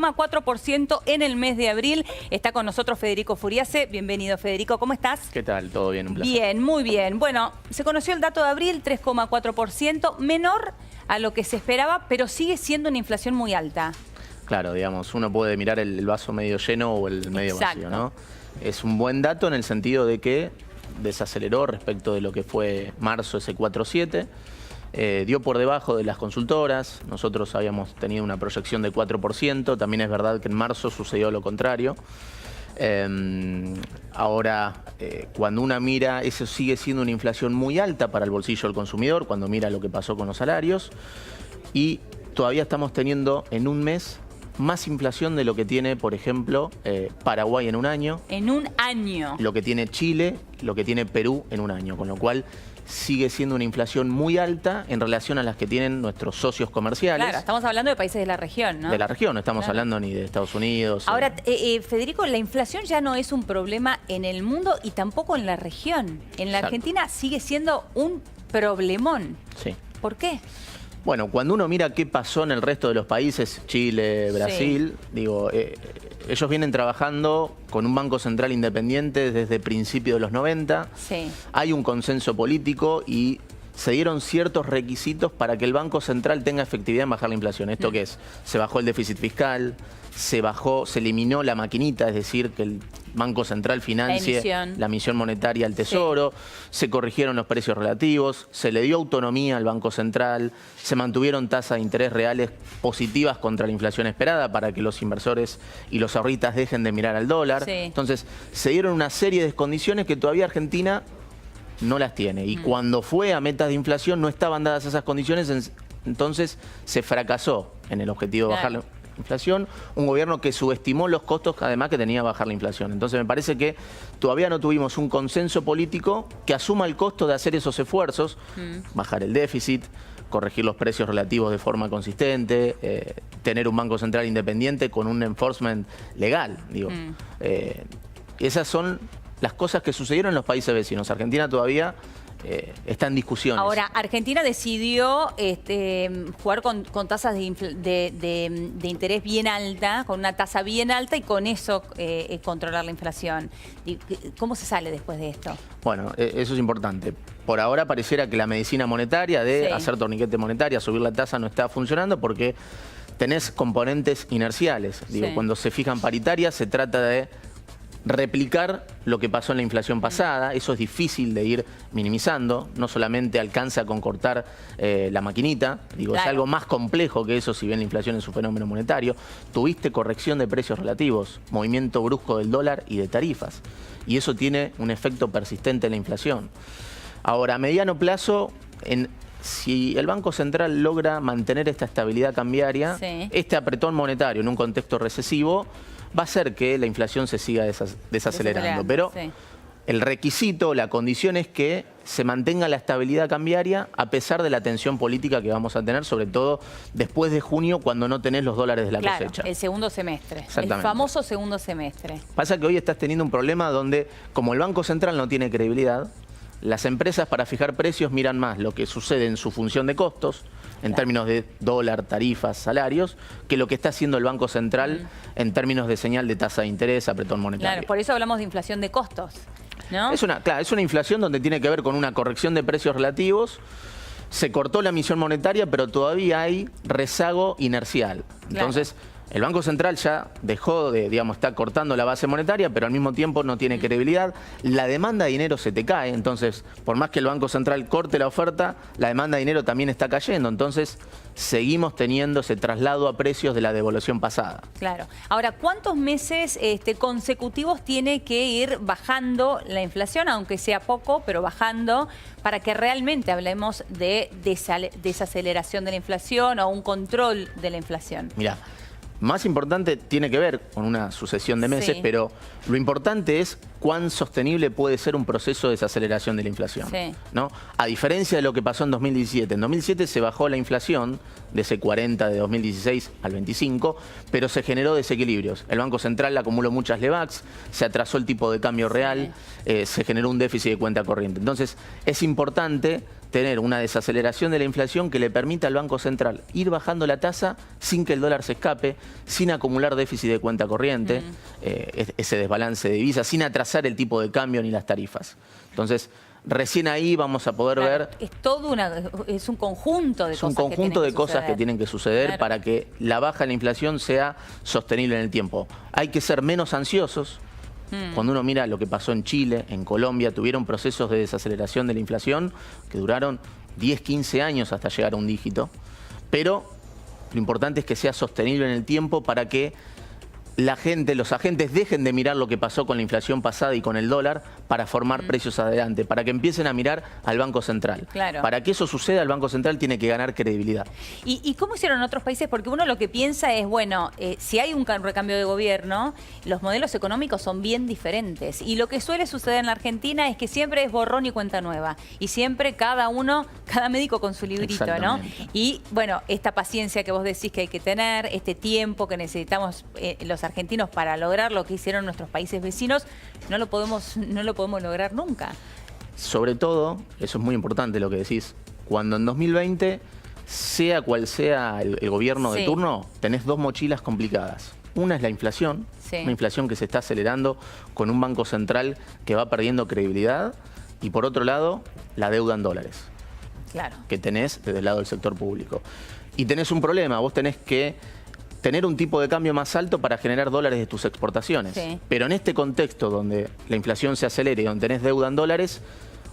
3,4% en el mes de abril. Está con nosotros Federico Furiase. Bienvenido, Federico. ¿Cómo estás? ¿Qué tal? ¿Todo bien? Un placer. Bien, muy bien. Bueno, se conoció el dato de abril, 3,4%, menor a lo que se esperaba, pero sigue siendo una inflación muy alta. Claro, digamos, uno puede mirar el vaso medio lleno o el medio Exacto. vacío, ¿no? Es un buen dato en el sentido de que desaceleró respecto de lo que fue marzo, ese 4,7%. Dio por debajo de las consultoras. Nosotros habíamos tenido una proyección de 4%. También es verdad que en marzo sucedió lo contrario. Ahora, cuando una mira, eso sigue siendo una inflación muy alta para el bolsillo del consumidor, cuando mira lo que pasó con los salarios. Y todavía estamos teniendo en un mes más inflación de lo que tiene, por ejemplo, Paraguay en un año. En un año. Lo que tiene Chile, lo que tiene Perú en un año. Con lo cual sigue siendo una inflación muy alta en relación a las que tienen nuestros socios comerciales. Claro, estamos hablando de países de la región, ¿no? De la región, no estamos hablando ni de Estados Unidos. Ahora, Federico, la inflación ya no es un problema en el mundo y tampoco en la región. En la Exacto. Argentina sigue siendo un problemón. Sí. ¿Por qué? Bueno, cuando uno mira qué pasó en el resto de los países, Chile, Brasil, digo, ellos vienen trabajando con un Banco Central independiente desde principios de los 90. Sí. Hay un consenso político y se dieron ciertos requisitos para que el Banco Central tenga efectividad en bajar la inflación. ¿Esto qué es? Se bajó el déficit fiscal, se eliminó la maquinita, es decir, que el Banco Central financie la emisión monetaria al Tesoro, se corrigieron los precios relativos, se le dio autonomía al Banco Central, se mantuvieron tasas de interés reales positivas contra la inflación esperada para que los inversores y los ahorritas dejen de mirar al dólar. Sí. Entonces, se dieron una serie de condiciones que todavía Argentina no las tiene. Y cuando fue a metas de inflación no estaban dadas esas condiciones, entonces se fracasó en el objetivo de bajar la inflación. Un gobierno que subestimó los costos además que tenía bajar la inflación. Entonces me parece que todavía no tuvimos un consenso político que asuma el costo de hacer esos esfuerzos, bajar el déficit, corregir los precios relativos de forma consistente, tener un Banco Central independiente con un enforcement legal. Digo, esas son las cosas que sucedieron en los países vecinos. Argentina todavía está en discusiones. Ahora, Argentina decidió jugar con tasas de interés bien alta, con una tasa bien alta y con eso controlar la inflación. ¿Cómo se sale después de esto? Bueno, eso es importante. Por ahora pareciera que la medicina monetaria de hacer torniquete monetaria, subir la tasa, no está funcionando porque tenés componentes inerciales. Digo, cuando se fijan paritarias se trata de replicar lo que pasó en la inflación pasada. Eso es difícil de ir minimizando, no solamente alcanza con cortar la maquinita, digo, es algo más complejo que eso, si bien la inflación es un fenómeno monetario. Tuviste corrección de precios relativos, movimiento brusco del dólar y de tarifas, y eso tiene un efecto persistente en la inflación. Ahora, a mediano plazo, si el Banco Central logra mantener esta estabilidad cambiaria, este apretón monetario en un contexto recesivo va a hacer que la inflación se siga desacelerando. Pero el requisito, la condición es que se mantenga la estabilidad cambiaria a pesar de la tensión política que vamos a tener, sobre todo después de junio, cuando no tenés los dólares de la cosecha. El segundo semestre. Exactamente. El famoso segundo semestre. Pasa que hoy estás teniendo un problema donde, como el Banco Central no tiene credibilidad, las empresas para fijar precios miran más lo que sucede en su función de costos, en términos de dólar, tarifas, salarios, que lo que está haciendo el Banco Central en términos de señal de tasa de interés, apretón monetario. Claro, por eso hablamos de inflación de costos, ¿no? Es una inflación donde tiene que ver con una corrección de precios relativos. Se cortó la emisión monetaria, pero todavía hay rezago inercial. Entonces, el Banco Central ya dejó de, digamos, está cortando la base monetaria, pero al mismo tiempo no tiene credibilidad. La demanda de dinero se te cae, entonces, por más que el Banco Central corte la oferta, la demanda de dinero también está cayendo. Entonces, seguimos teniendo ese traslado a precios de la devaluación pasada. Claro. Ahora, ¿cuántos meses consecutivos tiene que ir bajando la inflación, aunque sea poco, pero bajando, para que realmente hablemos de desaceleración de la inflación o un control de la inflación? Mirá, más importante tiene que ver con una sucesión de meses, pero lo importante es cuán sostenible puede ser un proceso de desaceleración de la inflación, ¿no? A diferencia de lo que pasó en 2017. En 2017 se bajó la inflación de ese 40 de 2016 al 25, pero se generó desequilibrios. El Banco Central acumuló muchas LEVACs, se atrasó el tipo de cambio real, se generó un déficit de cuenta corriente. Entonces, es importante tener una desaceleración de la inflación que le permita al Banco Central ir bajando la tasa sin que el dólar se escape, sin acumular déficit de cuenta corriente, ese desbalance de divisas, sin atrasar el tipo de cambio ni las tarifas. Entonces, recién ahí vamos a poder ver... Es un conjunto de cosas. Es un conjunto de cosas que tienen que suceder para que la baja en la inflación sea sostenible en el tiempo. Hay que ser menos ansiosos. Cuando uno mira lo que pasó en Chile, en Colombia, tuvieron procesos de desaceleración de la inflación que duraron 10, 15 años hasta llegar a un dígito. Pero lo importante es que sea sostenible en el tiempo para que la gente, los agentes dejen de mirar lo que pasó con la inflación pasada y con el dólar para formar precios adelante, para que empiecen a mirar al Banco Central. Claro. Para que eso suceda, el Banco Central tiene que ganar credibilidad. ¿Y cómo hicieron en otros países? Porque uno lo que piensa es, bueno, si hay un recambio de gobierno, los modelos económicos son bien diferentes. Y lo que suele suceder en la Argentina es que siempre es borrón y cuenta nueva. Y siempre cada médico con su librito, ¿no? Y bueno, esta paciencia que vos decís que hay que tener, este tiempo que necesitamos los argentinos para lograr lo que hicieron nuestros países vecinos, no lo podemos lograr nunca. Sobre todo, eso es muy importante lo que decís, cuando en 2020, sea cual sea el gobierno de turno, tenés dos mochilas complicadas. Una es la inflación, una inflación que se está acelerando con un Banco Central que va perdiendo credibilidad, y por otro lado, la deuda en dólares, que tenés desde el lado del sector público. Y tenés un problema, vos tenés que tener un tipo de cambio más alto para generar dólares de tus exportaciones. Pero en este contexto donde la inflación se acelera y donde tenés deuda en dólares,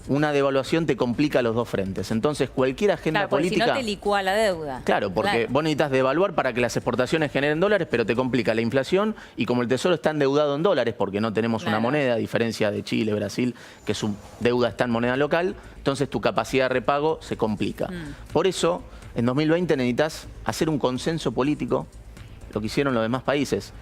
una devaluación te complica los dos frentes. Entonces, cualquier agenda política... si no te licúa la deuda. Claro, porque vos necesitas devaluar para que las exportaciones generen dólares, pero te complica la inflación, y como el Tesoro está endeudado en dólares, porque no tenemos una moneda, a diferencia de Chile, Brasil, que su deuda está en moneda local, entonces tu capacidad de repago se complica. Por eso, en 2020 necesitas hacer un consenso político, lo que hicieron los demás países.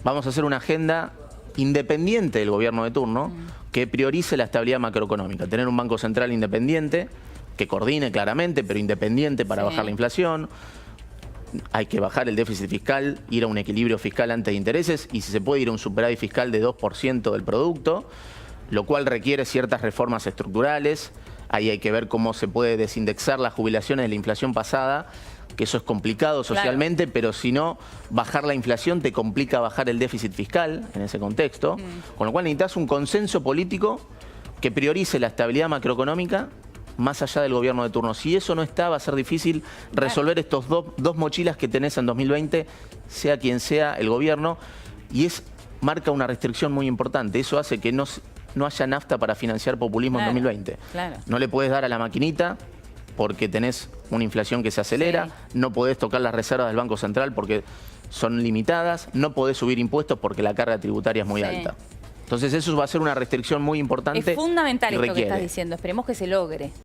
Vamos a hacer una agenda independiente del gobierno de turno que priorice la estabilidad macroeconómica. Tener un Banco Central independiente, que coordine claramente, pero independiente para bajar la inflación. Hay que bajar el déficit fiscal, ir a un equilibrio fiscal antes de intereses, y si se puede ir a un superávit fiscal de 2% del producto, lo cual requiere ciertas reformas estructurales. Ahí hay que ver cómo se puede desindexar las jubilaciones de la inflación pasada, que eso es complicado socialmente, pero si no, bajar la inflación te complica bajar el déficit fiscal en ese contexto. Con lo cual necesitas un consenso político que priorice la estabilidad macroeconómica más allá del gobierno de turno. Si eso no está, va a ser difícil resolver estos dos mochilas que tenés en 2020, sea quien sea el gobierno, y marca una restricción muy importante. Eso hace que no haya nafta para financiar populismo en 2020. No le puedes dar a la maquinita porque tenés una inflación que se acelera, no podés tocar las reservas del Banco Central porque son limitadas, no podés subir impuestos porque la carga tributaria es muy alta. Entonces eso va a ser una restricción muy importante. Es fundamental esto que estás diciendo, esperemos que se logre.